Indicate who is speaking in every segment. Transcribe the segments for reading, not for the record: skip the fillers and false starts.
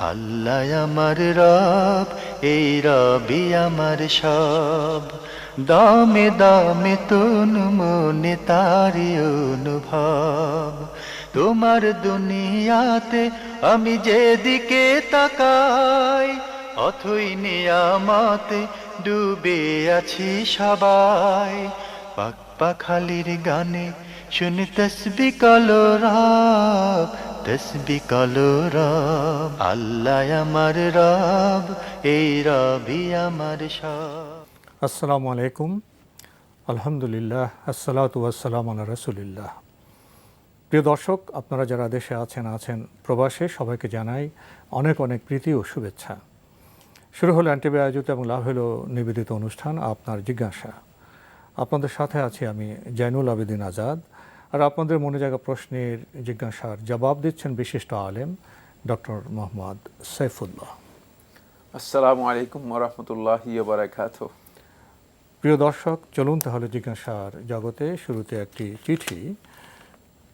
Speaker 1: আল্লাহ আমার রব, এই রবি আমার সব। দামে দামে তন মনে তারি অনুভব। তোমার দুনিয়াতে আমি যেদিকে তাকাই, অথই নিয়ামতে ডুবে আছি সবাই। পাক পাখালির গানে শুনে তসবি কলরব, তসবি কলরব। আল্লাহ আমার রব, এই রবি আমার সব।
Speaker 2: আসসালামু আলাইকুম, আলহামদুলিল্লাহ, আসসালাতু ওয়াসসালামু আলা রাসূলিল্লাহ। প্রিয় দর্শক, আপনারা যারা দেশে আছেন প্রবাসে, সবাইকে জানাই অনেক অনেক প্রীতি ও শুভেচ্ছা। শুরু হলো এনটিভি আয়োজিত এবং লাভ হলো নিবেদিত অনুষ্ঠান আপনার জিজ্ঞাসা। আপনাদের সাথে আছি আমি জয়নুল আবেদিন আজাদ। আর আপনাদের মনে জাগা প্রশ্নের জিজ্ঞাসার জবাব দিচ্ছেন বিশিষ্ট আলেম ডক্টর মোহাম্মদ সাইফুল্লাহ।
Speaker 3: আসসালামু আলাইকুম ওয়া রাহমাতুল্লাহি ওয়া বারাকাতুহু।
Speaker 2: প্রিয় দর্শক, চলুন তাহলে জিজ্ঞাসার জগতে। শুরুতে একটি চিঠি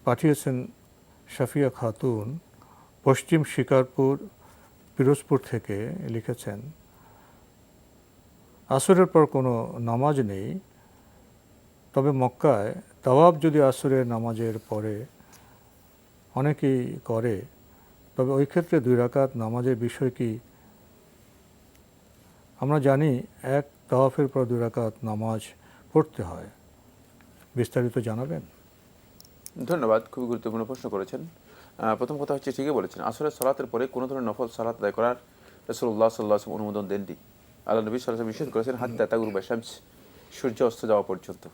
Speaker 2: পাঠিয়েছেন শাফিয়া খাতুন, পশ্চিম শিকারপুর, পিরোজপুর থেকে। লিখেছেন, আসরের পর কোনো নামাজ নেই, তবে মক্কায় তাওয়াব যদি আসরের নামাজের পরে অনেকেই করে, তবে ওই ক্ষেত্রে 2 রাকাত নামাজের বিষয় কি? আমরা জানি এক তাওয়াফের পর 2 রাকাত নামাজ পড়তে হয়। বিস্তারিত জানাবেন?
Speaker 3: ধন্যবাদ, খুবই গুরুত্বপূর্ণ প্রশ্ন করেছেন। প্রথম কথা হচ্ছে, ঠিকই বলেছেন, আসরের সালাতের পরে কোনো ধরনের নফল সালাত আদায় করার রাসূলুল্লাহ সাল্লাল্লাহু আলাইহি ওয়াসাল্লাম অনুমোদন দেননি। আল্লাহ নবী সাল্লাল্লাহু আলাইহি ওয়াসাল্লাম নিষেধ করেছেন হাত্তা তাগুরুবা শামস, সূর্য অস্ত যাওয়া পর্যন্ত।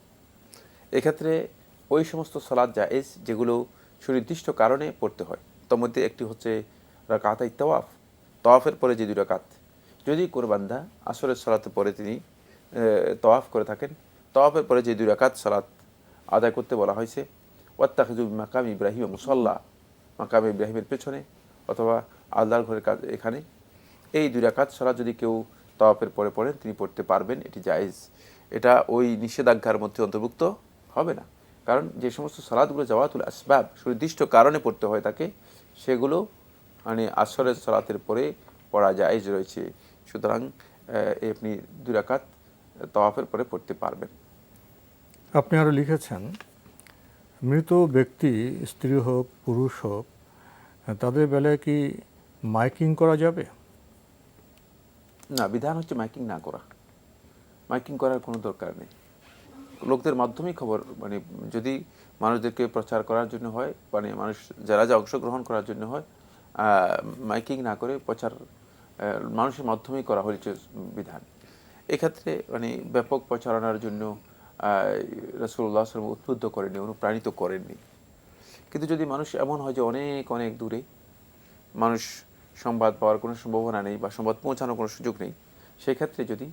Speaker 3: এক্ষেত্রে ওই সমস্ত সালাত জায়েজ যেগুলো সুনির্দিষ্ট কারণে পড়তে হয়। তার মধ্যে একটি হচ্ছে রাকাতাই তাওয়াফ, তাওয়াফের পরে যে 2 রাকাত। যদি কোনো বান্দা আসরের সালাতের পরে তিনি তাওয়াফ করে থাকেন, তাওয়াফের পরে যে 2 রাকাত সালাত আদায় করতে বলা হয়েছে, ওয়াত্তাখিযু মাকাম ইব্রাহিম মুসাল্লা, মাকাম ইব্রাহিমের পেছনে অথবা আল্লাহর ঘরের কাজ এখানে, এই 2 রাকাত সালাত যদি কেউ তাওয়াফের পরে পড়েন তিনি পড়তে পারবেন, এটি জায়েজ। এটা ওই নিষেধাজ্ঞার মধ্যে অন্তর্ভুক্ত হবে না। কারণ যে সমস্ত সালাতগুলো জাওয়াতুল আসবাব, সুনির্দিষ্ট কারণে পড়তে হয় তাকে, সেগুলো মানে আসরের সালাতের পরে পড়া জায়েজ রয়েছে। সুতরাং আপনি 2 রাকাত তাওয়াফের পরে পড়তে পারবেন।
Speaker 2: আপনি আরও লিখেছেন, মৃত ব্যক্তি, স্ত্রী হোক পুরুষ হোক, তাদের বেলায় কি মাইকিং করা যাবে?
Speaker 3: না, বিধান হচ্ছে মাইকিং না করা। মাইকিং করার কোনো দরকার নেই। লোকদের মাধ্যমেই খবর, মানে যদি মানুষদেরকে প্রচার করার জন্য হয়, মানে মানুষ যারা যা অংশগ্রহণ করার জন্য হয়, মাইকিং না করে প্রচার মানুষের মাধ্যমেই করা হয়েছে বিধান। এক্ষেত্রে মানে ব্যাপক প্রচারণার জন্য রাসূলুল্লাহ সাল্লাল্লাহু আলাইহি ওয়াসাল্লাম উদ্বুদ্ধ করেননি, অনুপ্রাণিত করেননি। কিন্তু যদি মানুষ এমন হয় যে অনেক অনেক দূরে, মানুষ সংবাদ পাওয়ার কোনো সম্ভাবনা নেই বা সংবাদ পৌঁছানোর কোনো সুযোগ নেই, সেক্ষেত্রে যদি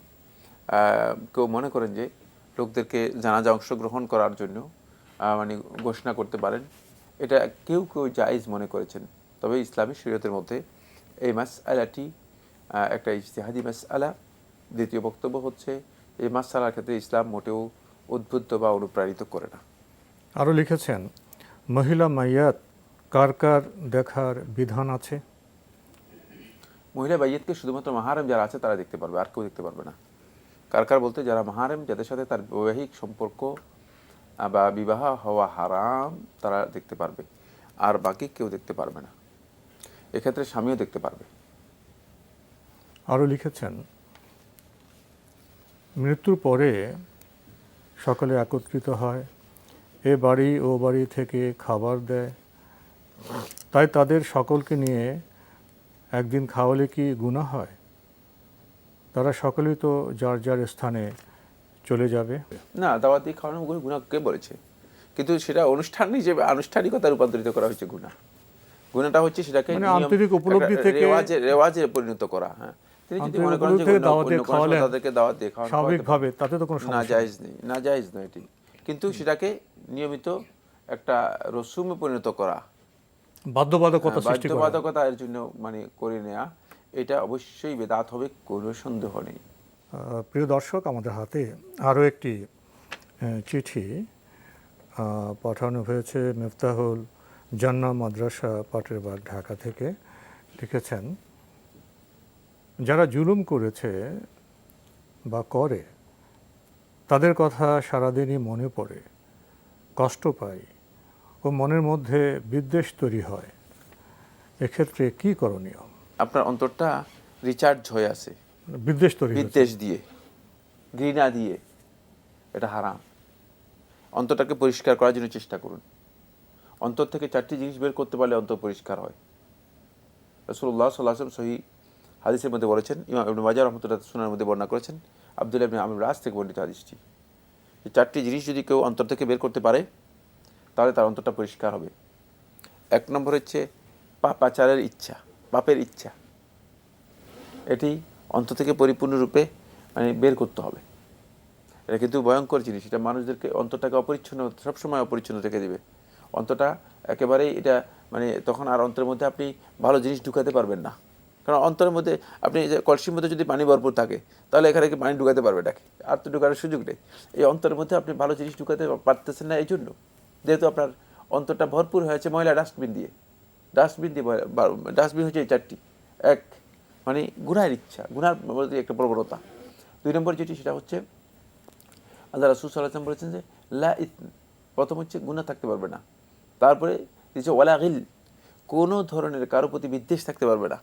Speaker 3: কেউ মনে করেন যে লোকদেরকে জানাজা অংশগ্রহণ করার জন্য মানে ঘোষণা করতে পারেন, এটা কেউ কেউ জায়েজ মনে করেছেন। তবে ইসলামী শরীয়তের মধ্যে এই মাসআলাটি একটা ইজতিহাদি মাসআলা। দ্বিতীয় বক্তব্য হচ্ছে, এই মাসআলার ক্ষেত্রে ইসলাম মোটেও উদ্বুদ্ধ বা অনুপ্রাণিত করে না।
Speaker 2: আরও লিখেছেন, মহিলা মাইয়াত কার কার দেখার বিধান আছে?
Speaker 3: মহিলা বাইয়তকে শুধুমাত্র মাহারেম যারা আছে তারা দেখতে পারবে, আর কেউ দেখতে পারবে না। কার কার বলতে, যারা মাহারেম, যাদের সাথে তার বৈবাহিক সম্পর্ক বা বিবাহ হওয়া হারাম, তারা দেখতে পারবে, আর বাকি কেউ দেখতে পারবে না। এক্ষেত্রে স্বামীও দেখতে পারবে।
Speaker 2: আরও লিখেছেন, মৃত্যুর পরে সকলে একত্রিত হয়, এ বাড়ি ও বাড়ি থেকে খাবার দেয়, তাই তাদের সকলকে নিয়ে একদিন খাওয়ালে কি গুনাহ হয়? তারা সকলেই তো যার যার স্থানে চলে যাবে।
Speaker 3: না, দাওয়াত দিয়ে খাওয়ানো গুনাহ কে বলেছে? কিন্তু সেটা অনুষ্ঠান হিসেবে আনুষ্ঠানিকতা রূপান্তরিত করা হয়েছে গুনাহ। গুনাহটা হচ্ছে সেটাকে
Speaker 2: মানে আন্তরিক উপলব্ধি থেকে
Speaker 3: রেওয়াজে পরিণত করা। হ্যাঁ, তিনি যদি মনে করেন যে তাদেরকে দাওয়াত দিয়ে খাওয়ানো
Speaker 2: স্বাভাবিকভাবে, তাতে তো কোনো
Speaker 3: না,
Speaker 2: সমস্যা
Speaker 3: জায়েজ নেই, না জায়েজ নয় এটি। কিন্তু সেটাকে নিয়মিত একটা রসুমে পরিণত করা,
Speaker 2: বাধ্যবাধকতা সৃষ্টি করা।
Speaker 3: বাধ্যবাধকতা এর জন্য মানে করে নেওয়া, এটা অবশ্যই বেদাত হবে, কোনো সন্দেহ নেই।
Speaker 2: প্রিয় দর্শক, আমাদের হাতে আরও একটি চিঠি পাঠানো হয়েছে মিফতাহুল জান্নাহ মাদ্রাসা, পাটেরবাগ, ঢাকা থেকে। লিখেছেন, যারা জুলুম করেছে বা করে তাদের কথা সারাদিনই মনে পড়ে, কষ্ট পাই ও মনের মধ্যে বিদ্বেষ তৈরি হয়। এক্ষেত্রে কি করণীয়?
Speaker 3: আপনার অন্তরটা রিচার্জ হয়ে আছে
Speaker 2: বিদ্বেষ তৈরি হয়েছে।
Speaker 3: বিদ্বেষ দিয়ে, ঘৃণা দিয়ে, এটা হারাম। অন্তরটাকে পরিষ্কার করার জন্য চেষ্টা করুন। অন্তর থেকে 4টি জিনিস বের করতে পারলে অন্তর পরিষ্কার হয়। রাসূলুল্লাহ সাল্লাল্লাহু আলাইহি ওয়াসাল্লাম সহিহ হাদিসের মধ্যে বলেছেন, ইমাম ইবনে মাজাহ রাহমাতুল্লাহ সুনানের মধ্যে বর্ণনা করেছেন, আব্দুল্লাহ ইবনে আমর রাস থেকে বর্ণিত হাদিসটি। এই 4টি জিনিস যদি কেউ অন্তর থেকে বের করতে পারে তাহলে তার অন্তরটা পরিষ্কার হবে। 1 নম্বর হচ্ছে পাপাচারের ইচ্ছা, পাপের ইচ্ছা। এটি অন্তর থেকে পরিপূর্ণরূপে বের করতে হবে। এটা কিন্তু ভয়ঙ্কর জিনিস। এটা মানুষদেরকে অন্তরটাকে অপরিচ্ছন্ন, সবসময় অপরিচ্ছন্ন রেখে দেবে। অন্তরটা একেবারেই এটা তখন আর অন্তরের মধ্যে আপনি ভালো জিনিস ঢুকাতে পারবেন না। কারণ অন্তরের মধ্যে আপনি যে কলসির মধ্যে যদি পানি ভরপুর থাকে তাহলে এখানে কি পানি ঢুকাতে পারবে নাকি? আর তো ঢুকানোর সুযোগ নেই। এই অন্তরের মধ্যে আপনি ভালো জিনিস ঢুকাতে পারতেছেন না এই জন্য, যেহেতু আপনার অন্তরটা ভরপুর হয়েছে ময়লা ডাস্টবিন দিয়ে। ডাস্টবিন হচ্ছে এই 4টি। 1 গুনাহের ইচ্ছা, গুনার প্রতি একটা প্রবণতা। 2 নম্বর যেটি সেটা হচ্ছে আল্লাহ রাসূল সাল্লাল্লাহু আলাইহি ওয়াসাল্লাম বলেছেন যে লা ইথম, প্রথম হচ্ছে গুনাহ থাকতে পারবে না। তারপরে দিচ্ছে ওয়ালা গিল, কোনো ধরনের কারো প্রতি বিদ্বেষ থাকতে পারবে না।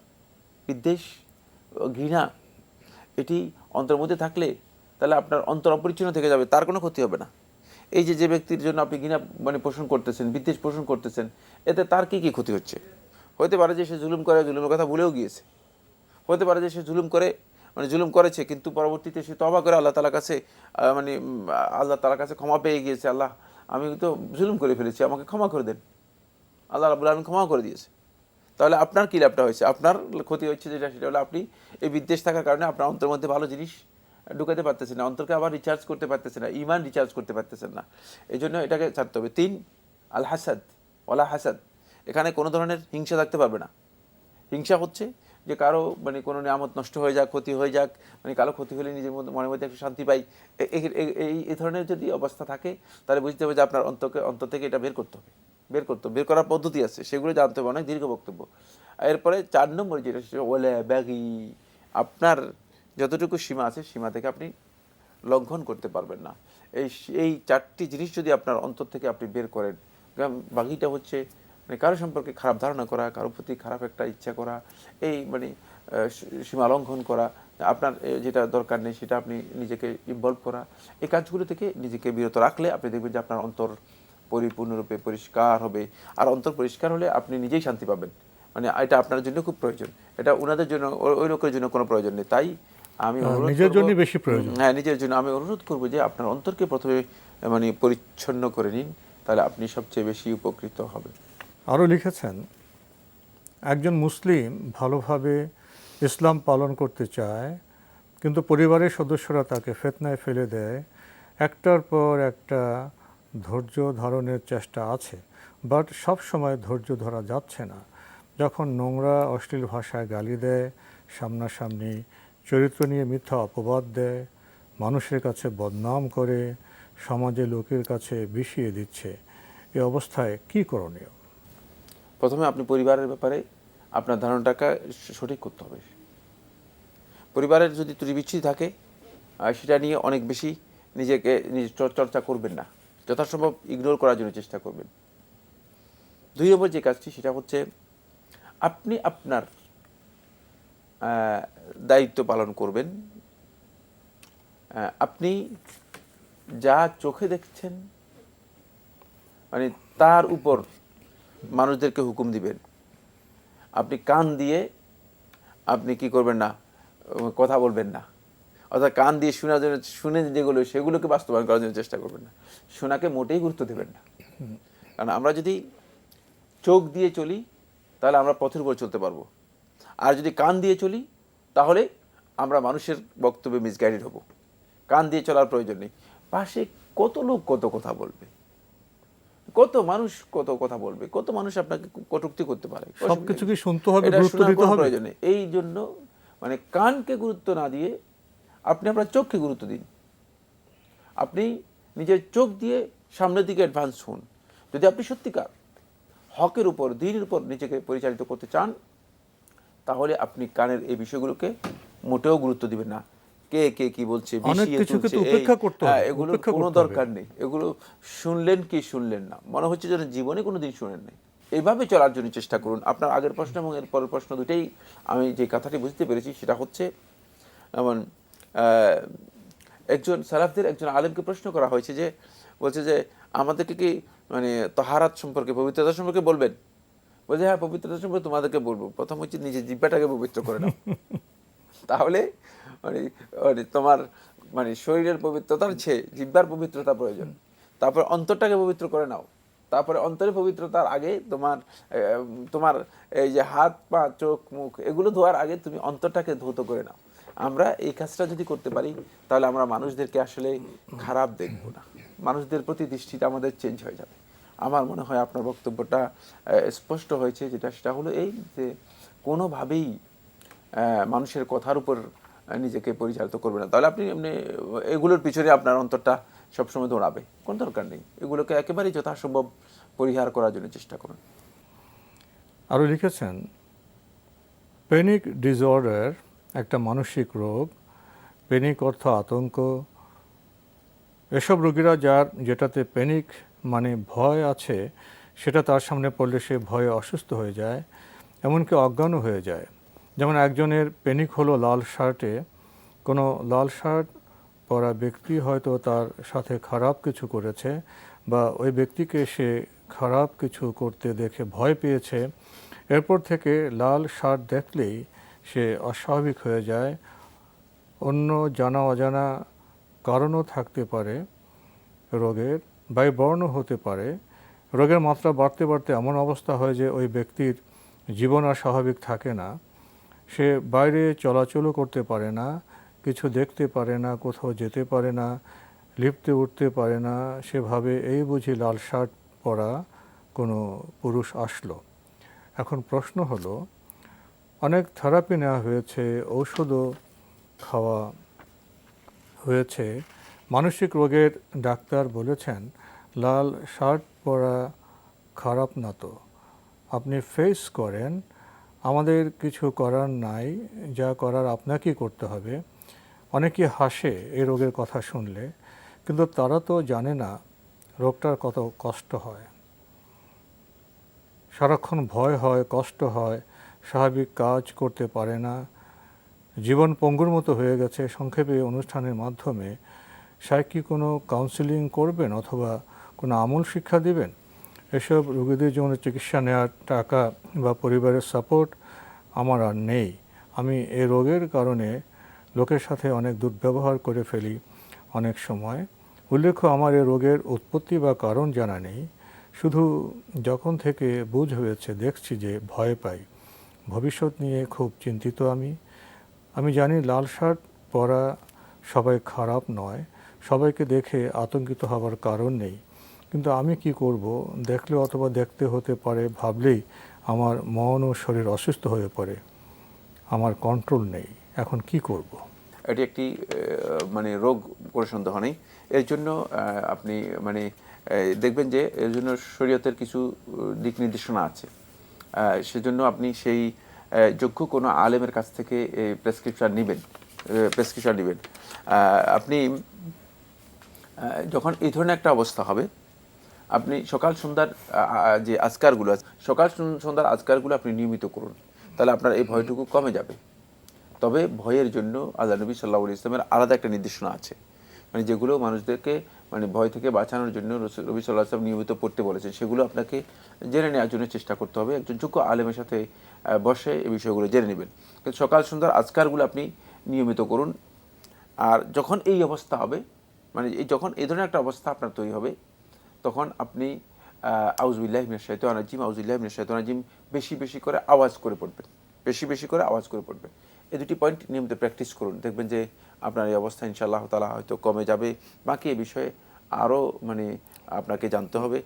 Speaker 3: বিদ্বেষ, ঘৃণা এটি অন্তরের মধ্যে থাকলে তাহলে আপনার অন্তর অপরিচ্ছন্ন থেকে যাবে, তার কোনো ক্ষতি হবে না। এই যে ব্যক্তির জন্য আপনি ঘৃণা পোষণ করতেছেন, বিদ্বেষ পোষণ করতেছেন, এতে তার কি ক্ষতি হচ্ছে? হতে পারে যে সে জুলুম করে, জুলুমের কথা ভুলেও গিয়েছে। হতে পারে যে সে জুলুম করে জুলুম করেছে কিন্তু পরবর্তীতে সে তওবা করে আল্লাহ তাআলার কাছে আল্লাহ তাআলার কাছে ক্ষমা পেয়ে গিয়েছে। আল্লাহ, আমি তো জুলুম করে ফেলেছি, আমাকে ক্ষমা করে দেন। আল্লাহ রাব্বুল আলামিন ক্ষমা করে দিয়েছে। তাহলে আপনার কি লাভটা হয়েছে? আপনার ক্ষতি হচ্ছে যেটা, সেটা হলো আপনি এই বিদ্বেষ থাকার কারণে আপনার অন্তরের মধ্যে ভালো জিনিস ঢুকাতে পারতেছেন না, অন্তরকে আবার রিচার্জ করতে পারতেছেন না, ঈমান রিচার্জ করতে পারতেছেন না। এই জন্য এটাকে ছাড়তে হবে। 3 আল হাসাদ ওয়ালা হাসাদ, এখানে কোনো ধরনের হিংসা থাকতে পারবে না। হিংসা হচ্ছে যে কারো কোনো নিয়ামত নষ্ট হয়ে যাক, ক্ষতি হয়ে যাক, কারো ক্ষতি হলে নিজের মনের মধ্যে একটু শান্তি পাই, এই ধরনের যদি অবস্থা থাকে তাহলে বুঝতে হবে যে আপনার অন্তর থেকে এটা বের করতে হবে। বের করার পদ্ধতি আছে, সেগুলো জানতে হবে। অনেক দীর্ঘ বক্তব্য। এরপরে 4 নম্বর যেটা সেটা ওয়ালা বাগি, আপনার যতটুকু সীমা আছে সীমা থেকে আপনি লঙ্ঘন করতে পারবেন না। এই 4টি জিনিস যদি আপনার অন্তর থেকে আপনি বের করেন, বাগিটা হচ্ছে কারো সম্পর্কে খারাপ ধারণা করা, কারো প্রতি খারাপ একটা ইচ্ছা করা, এই সীমা লঙ্ঘন করা, আপনার যেটা দরকার নেই সেটা আপনি নিজেকে ইনভলভ করা, এই কাজগুলো থেকে নিজেকে বিরত রাখলে আপনি দেখবেন যে আপনার অন্তর পরিপূর্ণরূপে পরিষ্কার হবে। আর অন্তর পরিষ্কার হলে আপনি নিজেই শান্তি পাবেন। এটা আপনার জন্য খুব প্রয়োজন, এটা ওনাদের জন্য, ওই লোকের জন্য কোনো প্রয়োজন নেই। তাই আমি
Speaker 2: নিজের জন্য বেশি প্রয়োজন।
Speaker 3: হ্যাঁ, নিজের জন্য আমি অনুরোধ করবো যে আপনার অন্তরকে প্রথমে পরিচ্ছন্ন করে নিন, তাহলে আপনি সবচেয়ে বেশি উপকৃত হবেন।
Speaker 2: আরও লিখেছেন, একজন মুসলিম ভালোভাবে ইসলাম পালন করতে চায় কিন্তু পরিবারের সদস্যরা তাকে ফিতনায় ফেলে দেয়। একটার পর একটা ধৈর্য ধারণের চেষ্টা আছে, বাট সব সময় ধৈর্য ধরা যাচ্ছে না। যখন নোংরা অশ্লীল ভাষায় গালি দেয়, সামনাসামনি চরিত্র নিয়ে মিথ্যা অপবাদ দেয়, মানুষের কাছে বদনাম করে, সমাজে লোকের কাছে বিষিয়ে দিচ্ছে, এই অবস্থায় কি করণীয়?
Speaker 3: প্রথমে আপনি পরিবারের ব্যাপারে আপনার ধারণাটাকে সঠিক করতে হবে। পরিবারের যদি ত্রুটি বিচ্ছুতি থাকে সেটা নিয়ে অনেক বেশি নিজেকে চর্চা করবেন না, যথাসম্ভব ইগনোর করার জন্য চেষ্টা করবেন। 2 নম্বর যে কাজটি সেটা হচ্ছে আপনি আপনার দায়িত্ব পালন করবেন। আপনি যা চোখে দেখছেন তার উপর মানুষদেরকে হুকুম দিবেন। আপনি কান দিয়ে আপনি কি করবেন না, কথা বলবেন না, অর্থাৎ কান দিয়ে শুনে যেগুলো সেগুলোকে বাস্তবায়ন করার জন্য চেষ্টা করবেন না। শোনাকে মোটেই গুরুত্ব দেবেন না। কারণ আমরা যদি চোখ দিয়ে চলি তাহলে আমরা পথের উপর চলতে পারবো, আর যদি কান দিয়ে চলি তাহলে আমরা মানুষের বক্তব্যে মিসগাইডেড হব। কান দিয়ে চলার প্রয়োজন নেই। পাশে কত লোক কত কথা বলবে, কত মানুষ কত কথা বলবে, কত মানুষ আপনাকে কটূক্তি করতে পারে,
Speaker 2: সবকিছুকে শুনতে হবে, গুরুত্ব দিতে হবে।
Speaker 3: প্রয়োজন নেই। এই জন্য কানকে গুরুত্ব না দিয়ে আপনি আপনার চোখকে গুরুত্ব দিন। আপনি নিজের চোখ দিয়ে সামনের দিকে অ্যাডভান্স হন। যদি আপনি সত্যিকার হকের উপর, দ্বীনের উপর নিজেকে পরিচালিত করতে চান তাহলে আপনি কানের এই বিষয়গুলোকে মোটেও গুরুত্ব দিবেন না। কে কে কি বলছে,
Speaker 2: অনেক
Speaker 3: বিষিয়ে
Speaker 2: কিছুকে
Speaker 3: তুলছে,
Speaker 2: তো উপেক্ষা করতে হবে,
Speaker 3: এগুলোর
Speaker 2: উপেক্ষা
Speaker 3: কোনো
Speaker 2: করতে হবে।
Speaker 3: দরকার নেই। এগুলো শুনলেন কি শুনলেন না, মনে হচ্ছে যেন জীবনে কোনোদিন শুনেন নাই। এইভাবে চলার জন্য চেষ্টা করুন। আপনার আগের প্রশ্ন এবং এর পরের প্রশ্ন দুটেই আমি যে কথাটি বুঝতে পেরেছি সেটা হচ্ছে, যেমন একজন সালাফদের একজন আলেমকে প্রশ্ন করা হয়েছে যে, বলছে যে আমাদেরকে কি মানে তাহারাত সম্পর্কে, পবিত্রতা সম্পর্কে বলবেন? বলছে হ্যাঁ, পবিত্রতা সম্পর্কে তোমাদেরকে বলবো। প্রথম হচ্ছে নিজের জিহ্বাটাকে পবিত্র করে নাও, তাহলে মানে মানে তোমার মানে শরীরের পবিত্রতার চেয়ে জিহ্বার পবিত্রতা প্রয়োজন। তারপর অন্তরটাকে পবিত্র করে নাও, তারপরে অন্তরের পবিত্রতার আগে তোমার তোমার এই যে হাত পা চোখ মুখ এগুলো ধোয়ার আগে তুমি অন্তরটাকে ধৌত করে নাও। আমরা এই কাজটা যদি করতে পারি তাহলে আমরা মানুষদেরকে আসলে খারাপ দেখবো না, মানুষদের প্রতি দৃষ্টিটা আমাদের চেঞ্জ হয়ে যাবে। আমার মনে হয় আপনার বক্তব্যটা স্পষ্ট হয়েছে, যেটা সেটা হলো এই যে কোনোভাবেই মানুষের কথার উপর নিজেকে পরিচালিত করবে না। তাহলে আপনি এমনি এগুলোর পিছনে আপনার অন্তরটা সবসময় দৌড়াবে, কোনো দরকার নেই। এগুলোকে একেবারেই যথাসম্ভব পরিহার করার জন্য চেষ্টা করুন।
Speaker 2: আরও লিখেছেন, প্যানিক ডিসঅর্ডার একটা মানসিক রোগ। প্যানিক অর্থ আতঙ্ক। এসব রোগীরা যেটাতে প্যানিক মানে ভয় আছে, সেটা তার সামনে পড়লে সে ভয়ে অসুস্থ হয়ে যায়, এমনকি অজ্ঞানও হয়ে যায়। যেমন একজনের প্যানিক হলো লাল শার্টে। কোনো লাল শার্ট পরা ব্যক্তি হয়তো তার সাথে খারাপ কিছু করেছে, বা ওই ব্যক্তিকে সে খারাপ কিছু করতে দেখে ভয় পেয়েছে। এরপর থেকে লাল শার্ট দেখলেই সে অস্বাভাবিক হয়ে যায়। অন্য জানা অজানা কারণও থাকতে পারে রোগের, ব্যয়বর্ণ হতে পারে। রোগের মাত্রা বাড়তে বাড়তে এমন অবস্থা হয় যে ওই ব্যক্তির জীবন আর স্বাভাবিক থাকে না। সে বাইরে চলাচলও করতে পারে না, কিছু দেখতে পারে না, কোথাও যেতে পারে না, লিফটে উঠতে পারে না। সে ভাবে এই বুঝি লাল শার্ট পরা কোনো পুরুষ আসলো। এখন প্রশ্ন হলো, অনেক থেরাপি নেওয়া হয়েছে, ঔষধও খাওয়া হয়েছে, মানসিক রোগের ডাক্তার বলেছেন লাল শার্ট পরা খারাপ না, তো আপনি ফেস করেন, আমাদের কিছু করার নাই, যা করার আপনাকেই করতে হবে। অনেকে হাসে এই রোগের কথা শুনলে, কিন্তু তারা তো জানে না রোগটার কত কষ্ট হয়। সারাক্ষণ ভয় হয়, কষ্ট হয়, স্বাভাবিক কাজ করতে পারে না, জীবন পঙ্গুর মতো হয়ে গেছে। সংক্ষেপে অনুষ্ঠানের মাধ্যমে সাহেব কি কোনো কাউন্সিলিং করবেন অথবা কোনো আমল শিক্ষা দিবেন? এসব রোগীদের জন্য চিকিৎসা নেওয়ার টাকা বা পরিবারের সাপোর্ট আমার আর নেই। আমি এই রোগের কারণে লোকের সাথে অনেক দুর্ব্যবহার করে ফেলি অনেক সময়। উল্লেখ্য, আমার এই রোগের উৎপত্তি বা কারণ জানা নেই। শুধু যখন থেকে বুঝ হয়েছে দেখছি যে ভয় পাই। ভবিষ্যৎ নিয়ে খুব চিন্তিত আমি জানি লাল শার্ট পরা সবাই খারাপ নয়, সবাইকে দেখে আতঙ্কিত হবার কারণ নেই, কিন্তু আমি কি করব? দেখলে অথবা দেখতে হতে পারে ভাবলেই আমার মন ও শরীর অসুস্থ হয়ে পড়ে। আমার কন্ট্রোল নেই, এখন কি করব?
Speaker 3: এটি একটি মানে রোগ করে সন্দেহ নেই। এর জন্য আপনি মানে দেখবেন যে এর জন্য শরীয়তের কিছু দিক নির্দেশনা আছে। সেজন্য আপনি সেই যোগ্য কোনো আলেমের কাছ থেকে প্রেসক্রিপশন নেবেন। আপনি যখন এই ধরনের একটা অবস্থা হবে, আপনি সকাল সন্ধ্যার যে আজকারগুলো আছে, সকাল সন্ধ্যার আজকারগুলো আপনি নিয়মিত করুন, তাহলে আপনার এই ভয়টুকু কমে যাবে। তবে ভয়ের জন্য আল্লাহ নবী সাল্লাল্লাহু আলাইহি ওয়াসাল্লামের আলাদা একটা নির্দেশনা আছে, মানে যেগুলো মানুষদেরকে মানে ভয় থেকে বাঁচানোর জন্য নবী সাল্লাল্লাহু আলাইহি ওয়াসাল্লাম নিয়মিত পড়তে বলেছেন। সেগুলো আপনাকে জেনে নেওয়ার জন্য চেষ্টা করতে হবে। একজন যোগ্য আলেমের সাথে বসে এই বিষয়গুলো জেনে নেবেন। কিন্তু সকাল সন্ধ্যার আজকারগুলো আপনি নিয়মিত করুন। আর যখন এই অবস্থা হবে, মানে যখন এই ধরনের একটা অবস্থা আপনার তৈরি হবে, তখন আপনি আউযুবিল্লাহি মিনাশ শাইতানির রাজিম, আউযুবিল্লাহি মিনাশ শাইতানির রাজিম বেশি বেশি করে আওয়াজ করে পড়বেন, বেশি বেশি করে আওয়াজ করে পড়বেন। এই দুটি পয়েন্ট নিয়মিত প্র্যাকটিস করুন, দেখবেন যে আপনার এই অবস্থা ইনশাআল্লাহ তাআলা হয়তো কমে যাবে। বাকি এই বিষয়ে আরও মানে আপনাকে জানতে হবে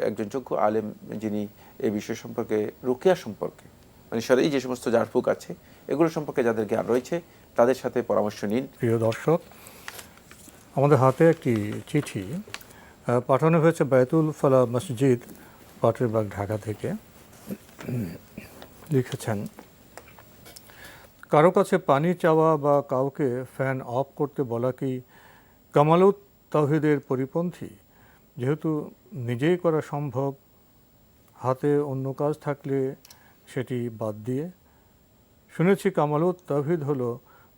Speaker 3: একজন যোগ্য আলেম যিনি এই বিষয় সম্পর্কে, রুকিয়া সম্পর্কে, মানে শরঈ যে সমস্ত ঝাড়ফুঁক আছে এগুলো সম্পর্কে যাদের জ্ঞান রয়েছে তাদের সাথে পরামর্শ নিন।
Speaker 2: প্রিয় দর্শক, আমাদের হাতে একটি চিঠি পাঠানো হয়েছে বায়তুল ফালাহ মসজিদ, পাটেরবাগ, ঢাকা থেকে। লিখেছেন, কারো কাছে পানি চাওয়া বা কাউকে ফ্যান অফ করতে বলা কি কামালুত তাওহীদের পরিপন্থী? যেহেতু নিজেই করা সম্ভব, হাতে অন্য কাজ থাকলে সেটি বাদ দিয়ে। শুনেছি কামালুত তাওহীদ হলো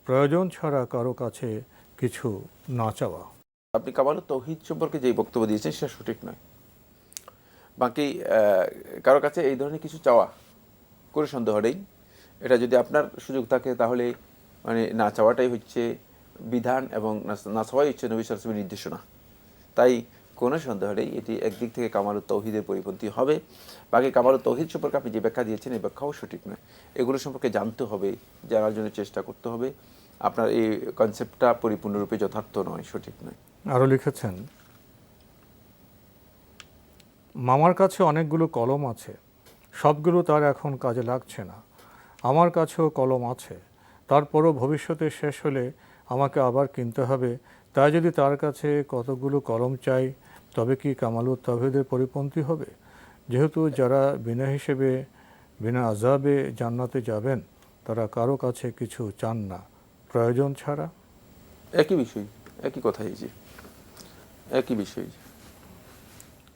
Speaker 2: প্রয়োজন ছাড়া কারো কাছে কিছু না চাওয়া।
Speaker 3: আপনি কামালুত তাওহীদ সম্পর্কে যেই বক্তব্য দিয়েছেন সেটা সঠিক নয়। বাকি কারো কাছে এই ধরনের কিছু চাওয়া কোনো সন্দেহ নেই, এটা যদি আপনার সুযোগ থাকে তাহলে মানে না চাওয়াটাই হচ্ছে বিধান এবং না চাওয়াই হচ্ছে নবী সাল্লাল্লাহু আলাইহি ওয়াসাল্লামের নির্দেশনা। তাই কোনো সন্দেহ নেই এটি একদিক থেকে কামালুত তাওহীদের পরিপন্থী হবে। বাকি কামালুত তাওহীদ সম্পর্কে আপনি যে ব্যাখ্যা দিয়েছেন এই ব্যাখ্যাও সঠিক নয়। এগুলো সম্পর্কে জানতে হবে, জানার জন্য চেষ্টা করতে হবে। আপনার এই কনসেপ্টটা পরিপূর্ণরূপে যথার্থ নয়, সঠিক নয়।
Speaker 2: আরও লিখেছেন, মামার কাছে অনেকগুলো কলম আছে, সবগুলো তার এখন কাজে লাগছে না। আমার কাছেও কলম আছে, তারপরও ভবিষ্যতে শেষ হলে আমাকে আবার কিনতে হবে। তাই যদি তার কাছে কতগুলো কলম চাই, তবে কি কামালুত তাওহীদের পরিপন্থী হবে? যেহেতু যারা বিনা হিসেবে বিনা আযাবে জান্নাতে যাবেন, তারা কারো কাছে কিছু চান না প্রয়োজন ছাড়া।
Speaker 3: একই বিষয়, একই কথাই, যে একই বিষয়।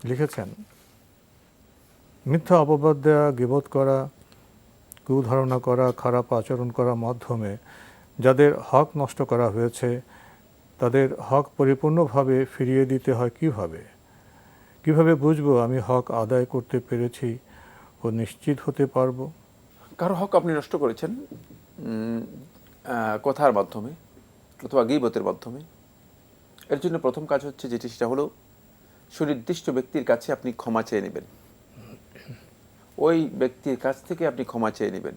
Speaker 2: লিখেছেন, মিথ্যা অপবাদ দেওয়া, গীবত করা, কুধারণা করা, খারাপ আচরণ করার মাধ্যমে যাদের হক নষ্ট করা হয়েছে, তাদের হক পরিপূর্ণভাবে ফিরিয়ে দিতে হয় কিভাবে? কিভাবে বুঝবো আমি হক আদায় করতে পেরেছি ও নিশ্চিত হতে পারবো?
Speaker 3: কারো হক আপনি নষ্ট করেছেন কথার মাধ্যমে অথবা গীবতের মাধ্যমে, এর জন্য প্রথম কাজ হচ্ছে যেটি, সেটা হলো সুনির্দিষ্ট ব্যক্তির কাছে আপনি ক্ষমা চেয়ে নেবেন। ওই ব্যক্তির কাছ থেকে আপনি ক্ষমা চেয়ে নেবেন,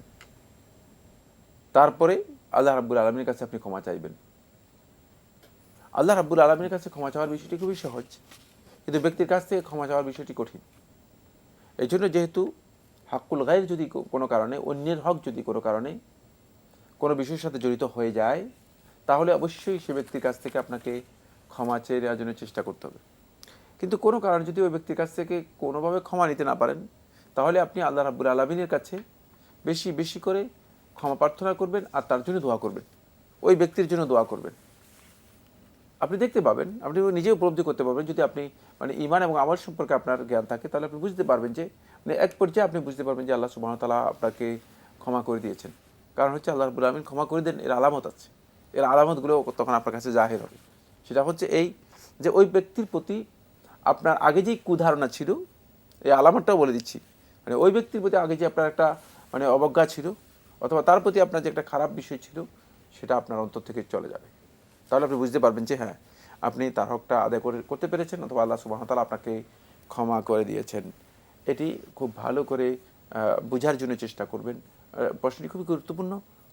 Speaker 3: তারপরে আল্লাহ রাব্বুল আলামিনের কাছে আপনি ক্ষমা চাইবেন। আল্লাহ রাব্বুল আলামিনের কাছে ক্ষমা চাওয়ার বিষয়টি খুবই সহজ, কিন্তু ব্যক্তির কাছ থেকে ক্ষমা চাওয়ার বিষয়টি কঠিন। এই জন্য যেহেতু হাক্কুল গায়র যদি কোনো কারণে, অন্যের হক যদি কোনো কারণে কোনো বিষয়ের সাথে জড়িত হয়ে যায়, তাহলে অবশ্যই সে ব্যক্তির কাছ থেকে আপনাকে ক্ষমা চেয়ে নেওয়ার জন্য চেষ্টা করতে হবে। কিন্তু কোনো কারণে যদি ওই ব্যক্তির কাছ থেকে কোনোভাবে ক্ষমা নিতে না পারেন, তাহলে আপনি আল্লাহ রাব্বুল আলামিনের কাছে বেশি বেশি করে ক্ষমা প্রার্থনা করবেন আর তার জন্য দোয়া করবেন, ওই ব্যক্তির জন্য দোয়া করবেন। আপনি দেখতে পাবেন, আপনি নিজে উপলব্ধি করতে পারবেন, যদি আপনি মানে ঈমান এবং আমল সম্পর্কে আপনার জ্ঞান থাকে, তাহলে আপনি বুঝতে পারবেন যে মানে এক পর্যায়ে আপনি বুঝতে পারবেন যে আল্লাহ সুবহানাহু ওয়া তাআলা আপনাকে ক্ষমা করে দিয়েছেন। কারণ হচ্ছে আল্লাহ রাব্বুল আলামিন ক্ষমা করে দেন, এর আলামত আছে, এর আলামতগুলো তখন আপনার কাছে জাহির হবে। সেটা হচ্ছে এই যে ওই ব্যক্তির প্রতি আপনার আগে যেই কুধারণা ছিল, এই আলামতটাও বলে দিচ্ছি, মানে ওই ব্যক্তির প্রতি আগে যে আপনার একটা মানে অবজ্ঞা ছিল অথবা তার প্রতি আপনার যে একটা খারাপ বিষয় ছিল, সেটা আপনার অন্তর থেকে চলে যাবে। তাহলে আপনি বুঝতে পারবেন যে হ্যাঁ, আপনি তার হকটা আদায় করতে পেরেছেন অথবা আল্লাহ সুবহানাহু ওয়া তাআলা আপনাকে ক্ষমা করে দিয়েছেন। এটি খুব ভালো করে বোঝার জন্য চেষ্টা করবেন। প্রশ্নটি খুবই গুরুত্বপূর্ণ,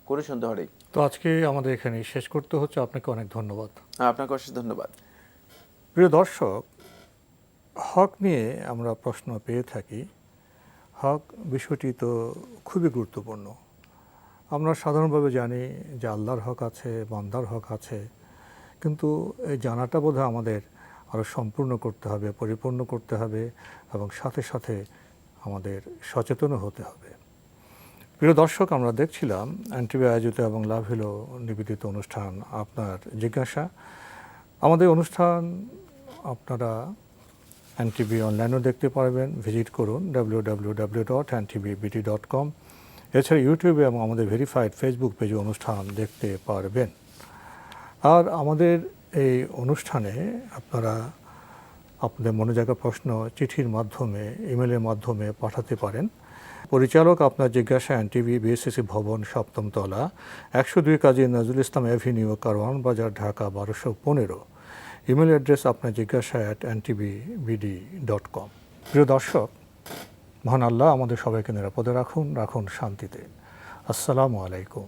Speaker 3: কোনো সন্দেহ নেই।
Speaker 2: তো আজকে আমাদের এখানে শেষ করতে হচ্ছে। আপনাকে অনেক ধন্যবাদ।
Speaker 3: আপনাকে অশেষ ধন্যবাদ।
Speaker 2: প্রিয় দর্শক, হক নিয়ে আমরা প্রশ্ন পেয়ে থাকি। হক বিষয়টি তো খুবই গুরুত্বপূর্ণ। আমরা সাধারণভাবে জানি যে আল্লাহর হক আছে, বান্দার হক আছে, কিন্তু এই জানাটা বোধহয় আমাদের আরও সম্পূর্ণ করতে হবে, পরিপূর্ণ করতে হবে এবং সাথে সাথে আমাদের সচেতনও হতে হবে। প্রিয় দর্শক, আমরা দেখছিলাম এনটিভি আয়োজিত এবং লাভ হলো নিবেদিত অনুষ্ঠান আপনার জিজ্ঞাসা। আমাদের অনুষ্ঠান আপনারা এনটিভি অনলাইনেও দেখতে পারবেন, ভিজিট করুন www.ntvbt.com। এছাড়া ইউটিউবে এবং আমাদের ভেরিফাইড ফেসবুক পেজে অনুষ্ঠান দেখতে পারবেন। আর আমাদের এই অনুষ্ঠানে আপনারা আপনাদের মনে জাগা প্রশ্ন চিঠির মাধ্যমে, ইমেলের মাধ্যমে পাঠাতে পারেন। পরিচালক আপনার জিজ্ঞাসা, এনটিভি, বিএসসিসি ভবন, 7ম তলা, 102 কাজী নজরুল ইসলাম এভিনিউ, কারওয়ান বাজার, ঢাকা 1215। ইমেল অ্যাড্রেস আপনার জিজ্ঞাসা @ntvbd.com। প্রিয় দর্শক, মহান আল্লাহ আমাদের সবাইকে নিরাপদে রাখুন, রাখুন শান্তিতে। আসসালামু আলাইকুম।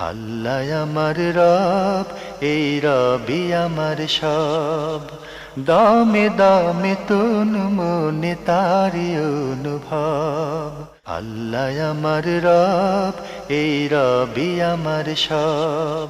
Speaker 1: আল্লাহ আমার রব, এই রবি আমার সব, দামে দামে তুন মনে তারি অনুভব। আল্লাহ আমার রব, এই রবি আমার সব।